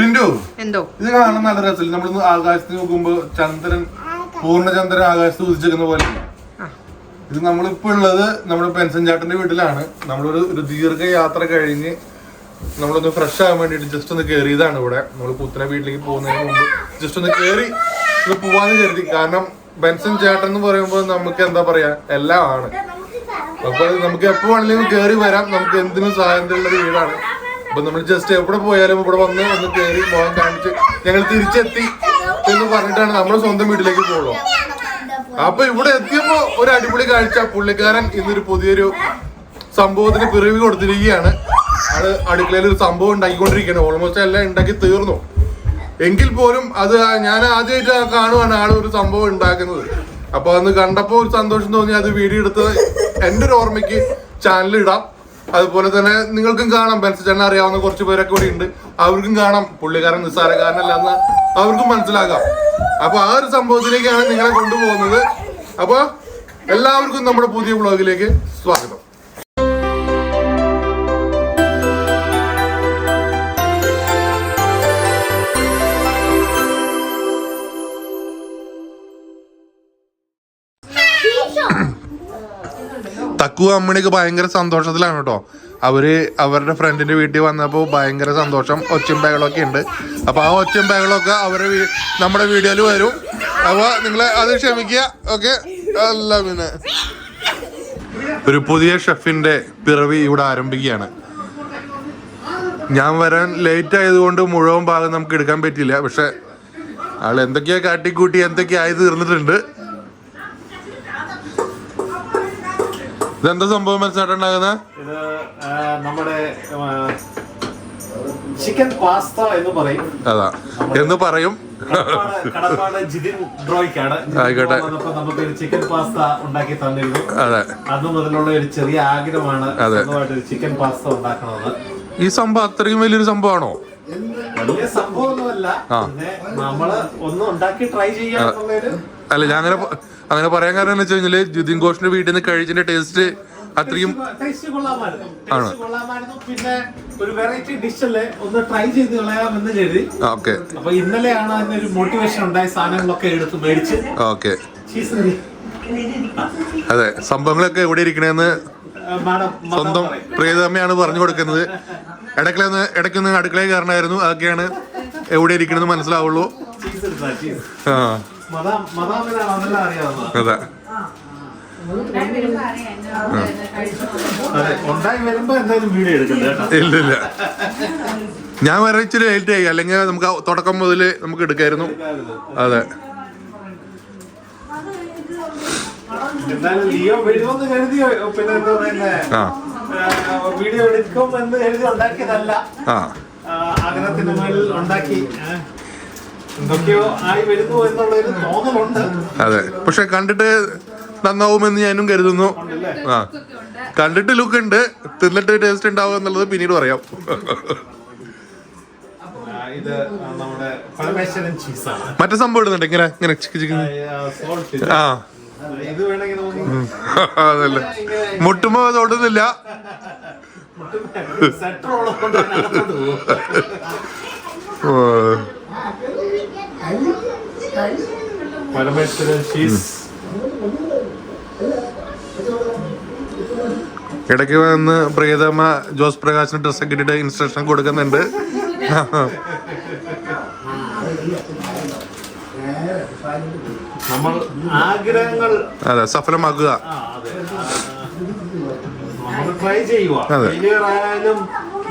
എന്തോ ഇത് കാണാൻ നല്ല രസമില്ല. നമ്മൾ ആകാശത്ത് നോക്കുമ്പോ ചന്ദ്രൻ പൂർണ്ണചന്ദ്രൻ ആകാശത്ത് ഉദിച്ചിരിക്കുന്ന പോലെ. ഇത് നമ്മളിപ്പോ ഉള്ളത് നമ്മുടെ പെൻസൻ ചേട്ടന്റെ വീട്ടിലാണ്. നമ്മളൊരു ദീർഘ യാത്ര കഴിഞ്ഞ് നമ്മളൊന്ന് ഫ്രഷ് ആകാൻ വേണ്ടിട്ട് ജസ്റ്റ് ഒന്ന് കയറിയതാണ് ഇവിടെ. നമ്മൾ പുത്തന വീട്ടിലേക്ക് പോകുന്നതിന് മുമ്പ് ജസ്റ്റ് ഒന്ന് കയറി ഒന്ന് പോവാന്ന് കരുതി. കാരണം ബെൻസൻ ചേട്ടൻ എന്ന് പറയുമ്പോൾ നമുക്ക് എന്താ പറയാ എല്ലാം ആണ്. അപ്പൊ നമുക്ക് എപ്പോ വേണമെങ്കിലും കയറി വരാം. നമുക്ക് എന്തിനും സ്വാതന്ത്ര്യമുള്ള ഒരു വീടാണ്. അപ്പൊ നമ്മൾ ജസ്റ്റ് എവിടെ പോയാലും ഇവിടെ ഒന്ന് കയറി മുഖം കാണിച്ച് ഞങ്ങൾ തിരിച്ചെത്തി എന്ന് പറഞ്ഞിട്ടാണ് നമ്മൾ സ്വന്തം വീട്ടിലേക്ക് പോകുള്ളൂ. അപ്പൊ ഇവിടെ എത്തിയപ്പോ ഒരു അടിപൊളി കാഴ്ച. പുള്ളിക്കാരൻ ഇന്നൊരു പുതിയൊരു സംഭവത്തിന് പിറവി കൊടുത്തിരിക്കുകയാണ്. അത് അടുക്കളയിൽ ഒരു സംഭവം ഉണ്ടാക്കിക്കൊണ്ടിരിക്കുകയാണ്. ഓൾമോസ്റ്റ് എല്ലാം ഉണ്ടാക്കി തീർന്നു. എങ്കിൽ പോലും അത് ഞാൻ ആദ്യമായിട്ട് കാണുവാണ് ആൾ ഒരു സംഭവം ഉണ്ടാക്കുന്നത്. അപ്പൊ അന്ന് കണ്ടപ്പോ ഒരു സന്തോഷം തോന്നി. അത് വീഡിയോ എടുത്ത് എന്റെ ഒരു ഓർമ്മയ്ക്ക് ചാനലിൽ ഇടാം. അതുപോലെ തന്നെ നിങ്ങൾക്കും കാണാം. ബെൻസൻ ചേട്ടനെ അറിയാവുന്ന കുറച്ച് പേരൊക്കെ കൂടി ഉണ്ട്. അവർക്കും കാണാം പുള്ളിക്കാരൻ നിസ്സാരക്കാരനല്ലെന്ന് അവർക്കും മനസ്സിലാക്കാം. അപ്പൊ ആ ഒരു സംഭവത്തിലേക്കാണ് നിങ്ങളെ കൊണ്ടുപോകുന്നത്. അപ്പൊ എല്ലാവർക്കും നമ്മുടെ പുതിയ വ്ളോഗിലേക്ക് സ്വാഗതം. തക്കു അമ്മണിക്ക് ഭയങ്കര സന്തോഷത്തിലാണ് കേട്ടോ. അവരുടെ ഫ്രണ്ടിന്റെ വീട്ടിൽ വന്നപ്പോൾ ഭയങ്കര സന്തോഷം. ഒച്ചയും ബഹളമൊക്കെ ഉണ്ട്. അപ്പൊ ആ ഒച്ചയും ബഹളമൊക്കെ നമ്മുടെ വീഡിയോയിൽ വരും. അപ്പൊ നിങ്ങള് അത് ക്ഷമിക്കുക. ഓക്കെ. അല്ല പിന്നെ ഒരു പുതിയ ഷെഫിന്റെ പിറവി ഇവിടെ ആരംഭിക്കുകയാണ്. ഞാൻ വരാൻ ലേറ്റ് ആയതുകൊണ്ട് മുഴുവൻ ഭാഗം നമുക്ക് എടുക്കാൻ പറ്റില്ല. പക്ഷെ ആൾ എന്തൊക്കെയാ കാട്ടിക്കൂട്ടി എന്തൊക്കെയാ ആയി തീർന്നിട്ടുണ്ട്. ഇതെന്താ സംഭവം മനസ്സിലായിട്ടുണ്ടാകുന്നത്? ഇത് നമ്മുടെ ചിക്കൻ പാസ്ത എന്ന് പറയും. അതാ എന്ന് പറയും. കടപ്പാട് ജിതിൻ ഡ്രോയ്ക്കാണ്. ആയിക്കോട്ടെ. നമുക്ക് ചിക്കൻ പാസ്ത ഉണ്ടാക്കി തന്നിരുന്നു. അതെ. അന്ന് മുതലുള്ള ഒരു ചെറിയ ആഗ്രഹമാണ് ചിക്കൻ പാസ്ത ഉണ്ടാക്കണമെന്ന്. ഈ സംഭവം അത്രയും വലിയൊരു സംഭവമാണോ? വലിയ സംഭവമൊന്നുമല്ല. പിന്നെ നമ്മള് ഒന്നും ഉണ്ടാക്കി ട്രൈ ചെയ്യാന്നുള്ളൊരു. അല്ല ഞാൻ അങ്ങനെ പറയാൻ കാരണം എന്ന് വെച്ച് കഴിഞ്ഞാല് ജിതിൻ ഘോഷിന്റെ വീട്ടിൽ നിന്ന് കഴിച്ചതിന്റെ ടേസ്റ്റ് അത്രയും കൊള്ളാമായിരുന്നു. പിന്നെ ഒരു വെറൈറ്റി ഡിഷല്ലേ ഒന്ന് ട്രൈ ചെയ്ത് കളയാമെന്ന് കരുതി. ഓക്കെ. അപ്പൊ ഇന്നലെയാണ് അതിനൊരു മോട്ടിവേഷൻ ഉണ്ടായ സാധനങ്ങളൊക്കെ എടുത്ത് മേടിച്ച്. ഓക്കെ. അതെ. സംഭവങ്ങളൊക്കെ എവിടെ ഇരിക്കണേന്ന് സ്വന്തം പ്രിയതമ്മയാണ് പറഞ്ഞു കൊടുക്കുന്നത്. ഇടയ്ക്കൊന്ന് അടുക്കളയിൽ കയറണമായിരുന്നു. അതൊക്കെയാണ് എവിടെ ഇരിക്കണെന്ന് മനസ്സിലാവുള്ളൂ. അതെ. ഇല്ലില്ല. ഞാൻ വരെ ഇച്ചിരി ലേറ്റ് ആയി. അല്ലെങ്കിൽ നമുക്ക് തുടക്കം മുതല് നമുക്ക് എടുക്കായിരുന്നു. അതെ. വീഡിയോ എടുക്കുമെന്ന് കരുതി ഉണ്ടാക്കിയതല്ല. ആഗ്രഹത്തിന് മേളിൽ ഉണ്ടാക്കി എന്തൊക്കെയോ ആയി വരുന്നു എന്നുള്ളൊരു തോന്നലുണ്ട്. അതെ. പക്ഷെ കണ്ടിട്ട് നന്നാവുമെന്ന് ഞാനും കരുതുന്നു. കണ്ടിട്ട് ലുക്ക് ഉണ്ട്. തിന്നിട്ട് ടേസ്റ്റ് ഉണ്ടാവും എന്നുള്ളത് പിന്നീട് പറയാം. ഇത് നമ്മുടെ പരമേശ്വരൻ ചീസാണ്. മറ്റേ സംഭവം ഇടുന്നുണ്ട് ഇങ്ങനെ ഇങ്ങനെ ആ ഇത് വേണമെങ്കിൽ അതല്ലേ മുട്ടുമ്പോ തൊടുന്നില്ല. പരമേശ്വരൻ ചീസ്. ഇടയ്ക്ക് വന്ന് പ്രിയതമ്മ ജോസ് പ്രകാശിന് ഡ്രസ്സൊക്കെ ഇട്ടിട്ട് ഇൻസ്ട്രക്ഷൻ കൊടുക്കുന്നുണ്ട്. നമ്മൾ ആഗ്രഹങ്ങൾ അതെ സഫലമാക്കുക. ട്രൈ ചെയ്യുക.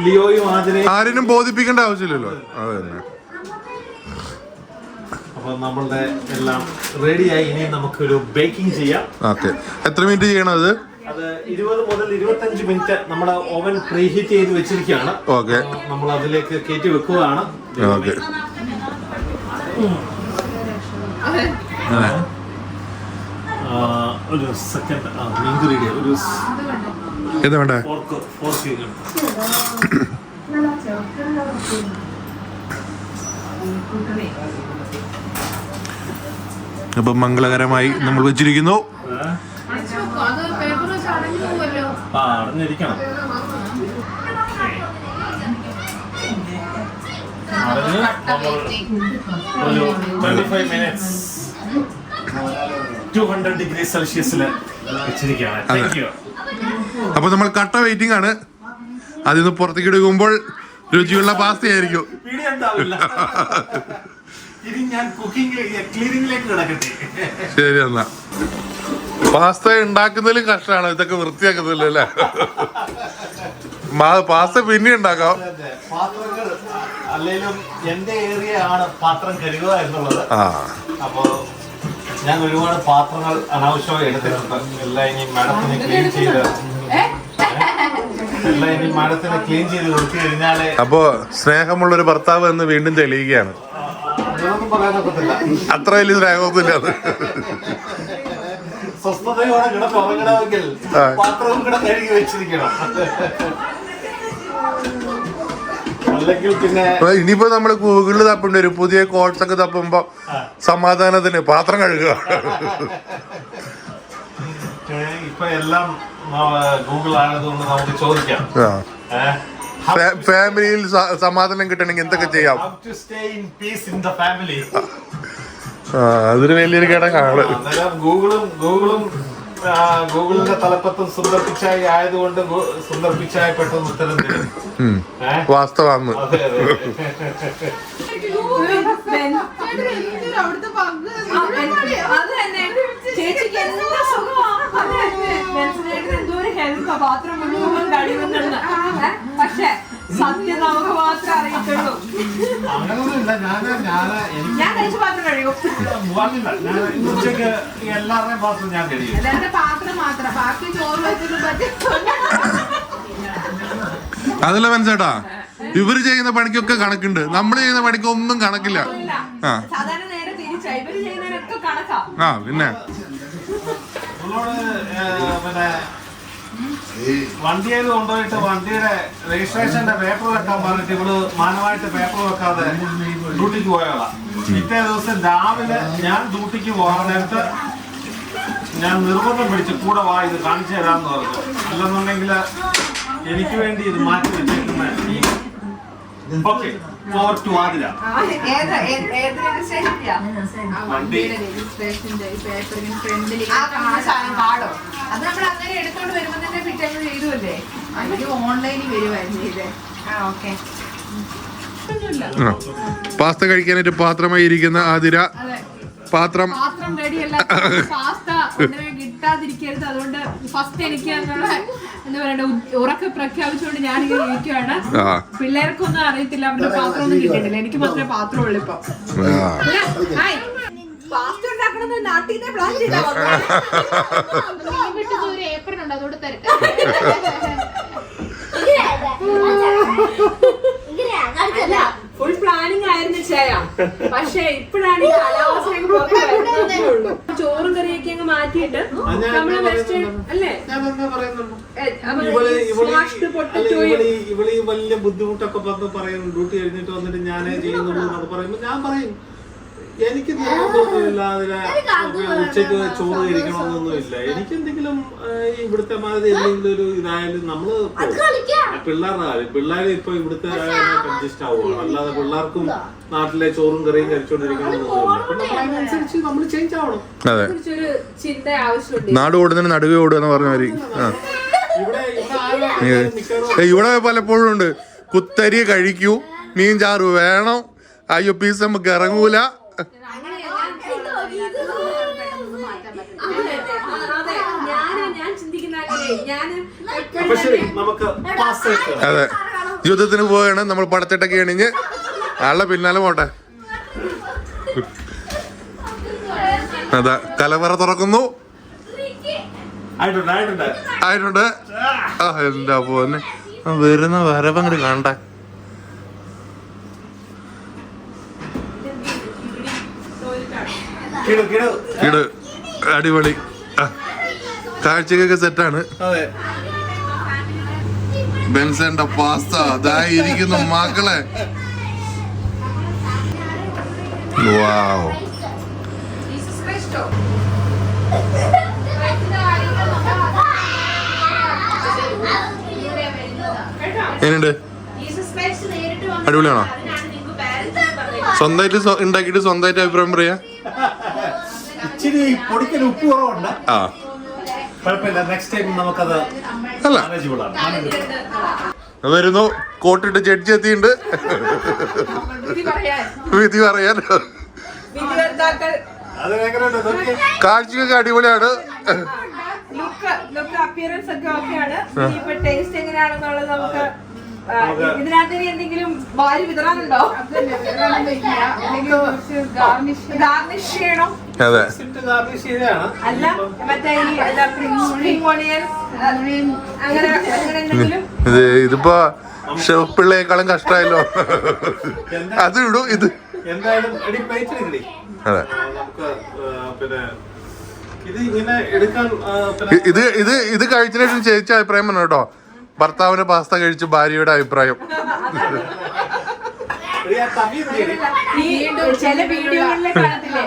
ലിയോയും ആരെയും ബോധിപ്പിക്കേണ്ട ആവശ്യമില്ലല്ലോ. അതെ തന്നെ. അപ്പൊ നമ്മളുടെ എല്ലാം റെഡിയായി. ഇനി നമുക്കൊരു ബേക്കിംഗ് ചെയ്യാം. ഓക്കെ. എത്ര മിനിറ്റ് ചെയ്യണം അത്? 20 മുതൽ 25 മിനിറ്റ് നമ്മുടെ ഓവൻ പ്രീഹീറ്റ് ചെയ്ത് വെച്ചിരിക്കുകയാണ്. ഓക്കെ. നമ്മൾ അതിലേക്ക് കയറ്റി വെക്കുകയാണ്. ഓക്കെ. ഒരു സെക്കൻഡ്. ഇൻഗ്രീഡിയന്റ് ഒരു എന്താ വേണ്ടേ? അപ്പൊ മംഗളകരമായി നമ്മൾ വെച്ചിരിക്കുന്നു. അടഞ്ഞിരിക്കണം. ഒരു 25 minutes 200 ഡിഗ്രി സെൽഷ്യസിൽ വെച്ചിരിക്കുകയാണ്. Thank you. അപ്പൊ നമ്മൾ കട്ട വെയിറ്റിംഗ് ആണ്. അതിന്ന് പുറത്തേക്ക് എടുക്കുമ്പോൾ രുചിയുള്ള പാസ്ത ആയിരിക്കും. ശരി എന്നാ. പാസ്ത ഉണ്ടാക്കുന്നതിലും കഷ്ടമാണ്, ഇതൊക്കെ വൃത്തിയാക്കുന്നില്ല അല്ലേ? പാസ്ത പിന്നെ ഉണ്ടാക്കാം. പാത്രങ്ങൾ അല്ലെങ്കിലും എന്റെ ഏരിയ ആണ് പാത്രം കഴുകുക എന്നുള്ളത്. അപ്പോ ഞാൻ ഒരുപാട് പാത്രങ്ങൾ അനാവശ്യമായി എടുത്തിട്ടുണ്ട്. എല്ലാം ഇനി മാഡത്തിന് ക്ലീൻ ചെയ്ത് കൊടുത്തു കഴിഞ്ഞാലേ. അപ്പോ സ്നേഹമുള്ളൊരു ഭർത്താവ് എന്ന് വീണ്ടും തെളിയുകയാണ്. അതൊന്നും പറയാനൊക്കത്തില്ല. അത്ര വലിയ സ്നേഹമൊന്നുമില്ല അത്. സ്വസ്ഥതയോടെ കിടന്നുറങ്ങണമെങ്കിൽ പാത്രവും കൂടെ കഴുകി വെച്ചിരിക്കണം. അല്ലെങ്കിൽ പിന്നെ ഇനിയിപ്പോ നമ്മള് ഗൂഗിളിൽ തപ്പേണ്ടി വരും. പുതിയ കോഴ്സ് ഒക്കെ തപ്പുമ്പോ സമാധാനത്തിന് പാത്രം കഴുകുക. ഇപ്പൊ എല്ലാം ഗൂഗിൾ ആയതുകൊണ്ട് നമുക്ക് ചോദിക്കാം. ഫാമിലിയിൽ സമാധാനം കിട്ടണമെങ്കിൽ എന്തൊക്കെ ചെയ്യാം? അതൊരു വലിയൊരു ഘടകമാണ്. ഗൂഗിളിന്റെ തലപ്പത്തും സുന്ദർ പിച്ചായി ആയതുകൊണ്ട് സുന്ദർ പിച്ചായി പെട്ടെന്ന് ഉത്തരം തരും. വാസ്തവാന്ന്. അതെ അതെ. പാത്രം മുഴുവൻ കഴിയുന്നുണ്ട്. പക്ഷെ സത്യം നമുക്ക് മാത്രമേ അറിയത്തുള്ളൂ. ഞാൻ കഴിച്ച പാത്രം കഴിയും. ഉച്ചക്ക് എല്ലാവരുടെയും പാത്രം ഞാൻ കഴിയും. എല്ലാവരുടെ പാത്രം മാത്രം, ബാക്കി ചോറ് വെച്ചിട്ട് അതല്ല മനസ്സേട്ടാ, ഇവര് ചെയ്യുന്ന പണിക്കൊക്കെ കണക്കുണ്ട്, നമ്മള് ചെയ്യുന്ന പണിക്ക് ഒന്നും കണക്കില്ല. സാധാരണ നേരെ തിരിച്ചാ, ഇവര് ചെയ്യുന്നതിനൊക്കെ കണക്കാ. പിന്നെ പിന്നെ വണ്ടിയിൽ കൊണ്ടുപോയിട്ട് വണ്ടിയുടെ രജിസ്ട്രേഷന്റെ പേപ്പർ വെക്കാൻ പറഞ്ഞിട്ട് ഇവള് മാനമായിട്ട് പേപ്പർ വെക്കാതെ ഡ്യൂട്ടിക്ക് പോയതാ. പിറ്റേ ദിവസം രാവിലെ ഞാൻ ഡ്യൂട്ടിക്ക് പോകാൻ നേരത്ത് ഞാൻ നിർബന്ധം പിടിച്ച് കൂടെ വാ, ഇത് കാണിച്ചു തരാമെന്ന് പറഞ്ഞു. അല്ലെന്നുണ്ടെങ്കിൽ എനിക്ക് വേണ്ടി ഇത് മാറ്റി വെച്ചേക്കുന്ന ഓക്കെ ആതിര വണ്ടി അത് നമ്മൾ അങ്ങനെ എടുത്തോണ്ട് വരുമ്പോ തന്നെ പിറ്റേന്ന് ചെയ്തുല്ലേ? ഓൺലൈനിൽ വരുവായിരുന്നു ഇത്. പാസ്ത കഴിക്കാനായിട്ട് പാത്രമായി ഇരിക്കുന്ന ആതിര. പാത്രം റെഡിയല്ല, പാസ്ത കിട്ടാതിരിക്കരുത്. അതുകൊണ്ട് ഫസ്റ്റ് എനിക്ക് എന്താ പറയണ്ട ഉറക്കെ പ്രഖ്യാപിച്ചുകൊണ്ട് ഞാനിങ്ങനെ ഇരിക്കുകയാണ്. പിള്ളേർക്കൊന്നും അറിയത്തില്ല, അവരുടെ പാത്രം ഒന്നും കിട്ടിയിട്ടില്ല. എനിക്ക് മാത്രമേ പാത്രമുള്ളൂ ഇപ്പൊ. പാസ്ത ഉണ്ടാക്കണമെന്ന് നാട്ടിൽ നിന്ന് പ്ലാൻ ചെയ്താ ഒരു ഏപ്രിൽ ഉണ്ട്, അതോട് തരട്ടെ. ഫുൾ പ്ലാനിങ് ആയിരുന്നു ചെയ്യാ. പക്ഷെ ഇപ്പോഴാണ് ഈ കാലാവസ്ഥ ചോറും കറിയൊക്കെ അങ്ങ് മാറ്റിയിട്ട് നമ്മള് വെസ്റ്റേൺ അല്ലേ ഇവളീ വലിയ ബുദ്ധിമുട്ടൊക്കെ പറയുന്നു. ഡ്യൂട്ടി കഴിഞ്ഞിട്ട് വന്നിട്ട് ഞാനേ ചെയ്യുന്നുള്ളൂ എന്നൊക്കെ പറയുമ്പോ ഞാൻ പറയും എനിക്ക് നിർബന്ധമൊന്നുമില്ല അതിനെ ഉച്ചയ്ക്ക് ചോറ് കഴിക്കണമെന്നൊന്നുമില്ല. എനിക്ക് എന്തെങ്കിലും ഇവിടുത്തെ മാതിരി എന്തെങ്കിലും ഒരു ഇതായാലും നമ്മള് പിള്ളേരുടെ കാര്യം, പിള്ളേർ ഇപ്പൊ ഇവിടുത്തെ അഡ്ജസ്റ്റ് ആവുകയാണ്. അല്ലാതെ പിള്ളേർക്കും നാട്ടിലെ ചോറും കറിയും കഴിച്ചോണ്ടിരിക്കണമെന്നൊന്നുമില്ല. അതിനനുസരിച്ച് നമ്മൾ ചേഞ്ച് ആവണം. ചിന്ത ആവശ്യമുണ്ട്. നാട് ഓടുന്നതിന് നടുവേ ഓടുക പറഞ്ഞ മാതിരി ഇവിടെ പലപ്പോഴും ഉണ്ട്. കുത്തരി കഴിക്കൂ, മീൻ ചാറ് വേണം, അയ്യോ പീസ് നമുക്ക് ഇറങ്ങൂല. അതെ, യുദ്ധത്തിന് പോവുകയാണ് നമ്മൾ. പടത്തിട്ടൊക്കെ അണിഞ്ഞ് ആളുടെ പിന്നാലെ പോട്ടെ. അതാ കലവറ തുറക്കുന്നു. ആയിട്ടുണ്ട്. എന്താ പോന്നെ വരുന്ന വരവങ്ങട് കാണണ്ട. അടിപൊളി കാഴ്ചക്കൊക്കെ സെറ്റാണ്. ബെൻസന്റെ പാസ്ത ഇതായിരിക്കുന്നു മക്കളെ. വാവ്, എങ്ങനെയുണ്ട്? അടിപൊളിയാണോ? സ്വന്തമായിട്ട് ഉണ്ടാക്കിയിട്ട് സ്വന്തമായിട്ട് അഭിപ്രായം പറയാ. ഇച്ചിരി പൊടിക്കൽ ഉപ്പ് കുറവുണ്ട്. ആ കുഴപ്പമില്ല, നെക്സ്റ്റ് ടൈം നമുക്കത് അല്ല മാനേജബിൾ ആണ്. വരുന്നു കോട്ടിട്ട് ജഡ്ജി എത്തിയിട്ടുണ്ട് വിധി പറയാൻ. അത് എങ്ങനെയുണ്ട് നോക്കിയേ. കാഴ്ചയൊക്കെ അടിപൊളിയാണ്. അപ്പിയറൻസ് ഒക്കെ ഓക്കെയാണ്. ഇനിയിപ്പോ ടേസ്റ്റ് എങ്ങനെയാണെന്നുള്ളത് നമുക്ക് ഇതിനകത്ത് എന്തെങ്കിലും വാരി വിതറാനുണ്ടോ? ഗാർണിഷ് ചെയ്യണോ? അതെ, ഗാർണിഷ് ചെയ്തതാണ്. അല്ല മറ്റേ ഈ സ്പ്രിംഗ് ഓണിയൻ അങ്ങനെ അങ്ങനെ എന്തെങ്കിലും. ഇതിപ്പോ ഷെഫ് പിള്ളേക്കാളും കഷ്ടമായല്ലോ. അത് ഇടും ഇത് എന്തായാലും എടി പ്ലേറ്റ് എടുക്കടി. അതെ, നമുക്ക് പിന്നെ ഇത് ഇങ്ങനെ എടുക്കാൻ ഇത് കഴിച്ചതിന് ശേഷം ചേച്ചി അഭിപ്രായം പറഞ്ഞു കേട്ടോ. ഭർത്താവിന്റെ പാസ്ത കഴിച്ച് ഭാര്യയുടെ അഭിപ്രായം. ഈ ചില വീഡിയോകളിലെ കാണത്തില്ലേ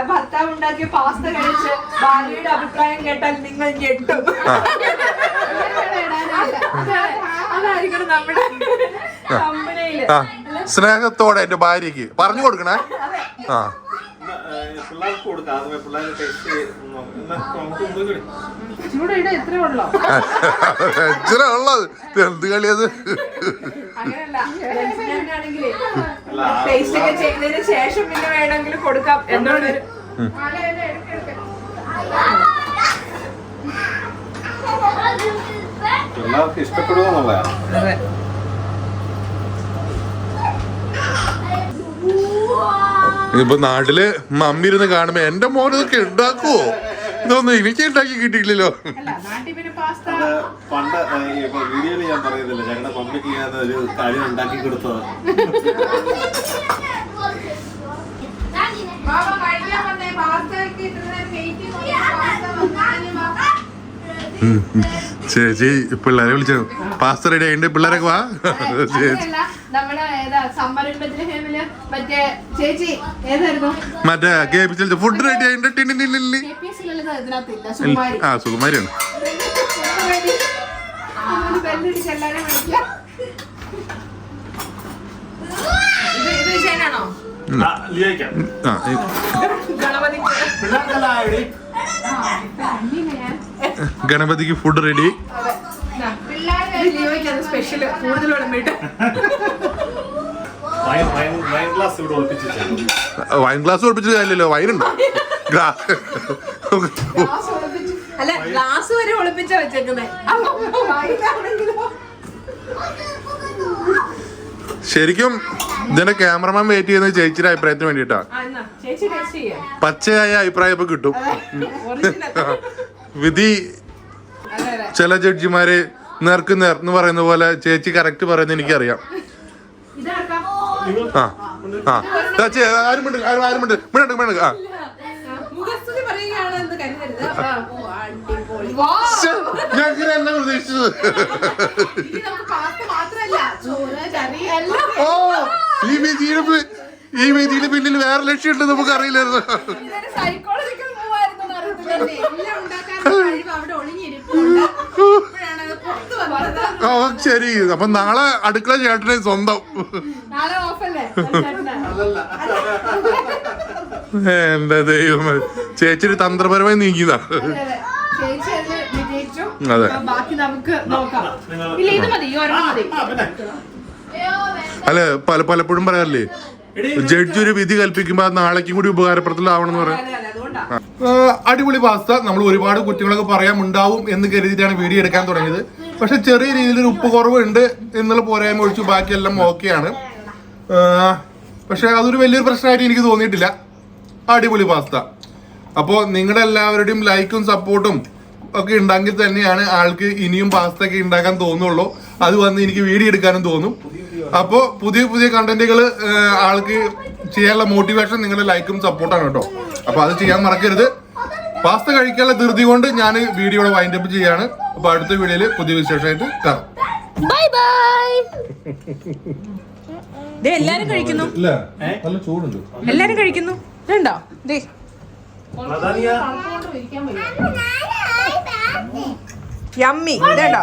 ഭർത്താവ് ഉണ്ടാക്കിയ പാസ്ത കഴിച്ച് ഭാര്യയുടെ അഭിപ്രായം കേട്ടാൽ നിങ്ങൾ ഞെട്ടും. അതായിരിക്കണം നമ്മുടെ കമ്പനിയില്. സ്നേഹത്തോടെ എന്റെ ഭാര്യക്ക് പറഞ്ഞു കൊടുക്കണേ. ആ പിള്ളേർക്ക് കൊടുക്കാം. പിള്ളേർ ടേസ്റ്റ് എത്ര ഉള്ളോ എത്ര ഉള്ളത് എന്ത് കളിയത്. അങ്ങനെയല്ല, ടേസ്റ്റ് ഒക്കെ ചെയ്തതിന് ശേഷം പിന്നെ വേണമെങ്കിൽ കൊടുക്കാം എന്നുള്ളൊരു. പിള്ളേർക്ക് ഇഷ്ടപ്പെടുക എന്നുള്ളതാണ്. ഇപ്പൊ നാട്ടില് മമ്മി ഇരുന്ന് കാണുമ്പോ എന്റെ മോൻ ഇതൊക്കെ ഉണ്ടാക്കുവോ, ഇതൊന്നും എനിക്ക് ഉണ്ടാക്കി കിട്ടിയില്ലല്ലോ. പണ്ട് വീഡിയോയില് ഞാൻ പറയുന്നില്ല, ഞങ്ങളുടെ മമ്മിക്ക് ഞാൻ ഒരു കാര്യം ഉണ്ടാക്കി കൊടുത്തത്. ചേച്ചി പിള്ളേരെ വിളിച്ചു പാസ്ത റെഡി ആയിട്ട് പിള്ളേരൊക്കെ വാ. മറ്റേ കേപ്പിച്ചിൽ ഫുഡ് റെഡി ആയിട്ട്. ആ സുകുമാരിയാണ്. ഗണപതിക്ക് ഫുഡ് റെഡി. സ്പെഷ്യൽ കൂടുതൽ വൈൻ ഗ്ലാസ് ഒളിപ്പിച്ചത് കാര്യമല്ലോ, വൈനുണ്ടോ? അല്ല ഗ്ലാസ് വരെ ഒളിപ്പിച്ച വെച്ചേക്കുന്നേ. ശരിക്കും ഇതിന്റെ ക്യാമറമാൻ വെയിറ്റ് ചെയ്യുന്നത് ചേച്ചിയുടെ അഭിപ്രായത്തിന് വേണ്ടിട്ടാ. പച്ചയായ അഭിപ്രായം ഇപ്പൊ കിട്ടും. വിധി ചില ജഡ്ജിമാര് നേർക്ക് നേർ എന്ന് പറയുന്ന പോലെ ചേച്ചി കറക്റ്റ് പറയുന്നത് എനിക്കറിയാം. ആ ആ ആരും ആ ഞാൻ പ്രതീക്ഷിച്ചത്. ഓ ഈ വേദിയുടെ പിന്നിൽ വേറെ ലക്ഷ്യമുണ്ട് നമുക്ക് അറിയില്ലായിരുന്നു. ഓ ശരി, അപ്പൊ നാളെ അടുക്കള ചേട്ടനെ സ്വന്തം. എന്റെ ദൈവം, ചേച്ചി തന്ത്രപരമായി നീങ്ങിയതാ. അതെ, അല്ല പലപ്പോഴും പറയാറില്ലേ ജഡ്ജി ഒരു വിധി കൽപ്പിക്കുമ്പോ നാളേക്കും കൂടി ഉപകാരപ്രദമാവണമെന്ന് പറയാം. അടിപൊളി പാസ്ത. നമ്മൾ ഒരുപാട് കുറ്റങ്ങളൊക്കെ പറയാമുണ്ടാവും എന്ന് കരുതിയിട്ടാണ് വീഡിയോ എടുക്കാൻ തുടങ്ങിയത്. പക്ഷെ ചെറിയ രീതിയിൽ ഉപ്പ് കുറവുണ്ട് എന്നുള്ള പോരായ്മ ഒഴിച്ചു ബാക്കിയെല്ലാം ഓക്കെയാണ്. പക്ഷെ അതൊരു വലിയൊരു പ്രശ്നമായിട്ട് എനിക്ക് തോന്നിയിട്ടില്ല. അടിപൊളി പാസ്ത. അപ്പോൾ നിങ്ങളുടെ എല്ലാവരുടെയും ലൈക്കും സപ്പോർട്ടും ഒക്കെ ഉണ്ടെങ്കിൽ തന്നെയാണ് ആൾക്ക് ഇനിയും പാസ്ത ഒക്കെ ഉണ്ടാക്കാൻ തോന്നുള്ളൂ. അത് വന്ന് എനിക്ക് വീഡിയോ എടുക്കാനും തോന്നും. അപ്പോൾ പുതിയ കണ്ടന്റുകൾ ആൾക്ക് ചെയ്യാനുള്ള മോട്ടിവേഷൻ നിങ്ങളുടെ ലൈക്കും സപ്പോർട്ടാണ് കേട്ടോ. അപ്പൊ അത് ചെയ്യാൻ മറക്കരുത്. പാസ്ത കഴിക്കാനുള്ള ധൃതി കൊണ്ട് ഞാൻ വീഡിയോയുടെ വൈൻഡപ്പ് ചെയ്യാണ്. അപ്പൊ അടുത്ത വീഡിയോയിൽ പുതിയ വിശേഷമായിട്ട് കാണാം. Bye bye. എല്ലാരും കഴിക്കുന്നു. നല്ല ചൂടുണ്ട്. എല്ലാരും കഴിക്കുന്നു. ഇതുണ്ടോ? യമ്മി. ഇതുണ്ടോ?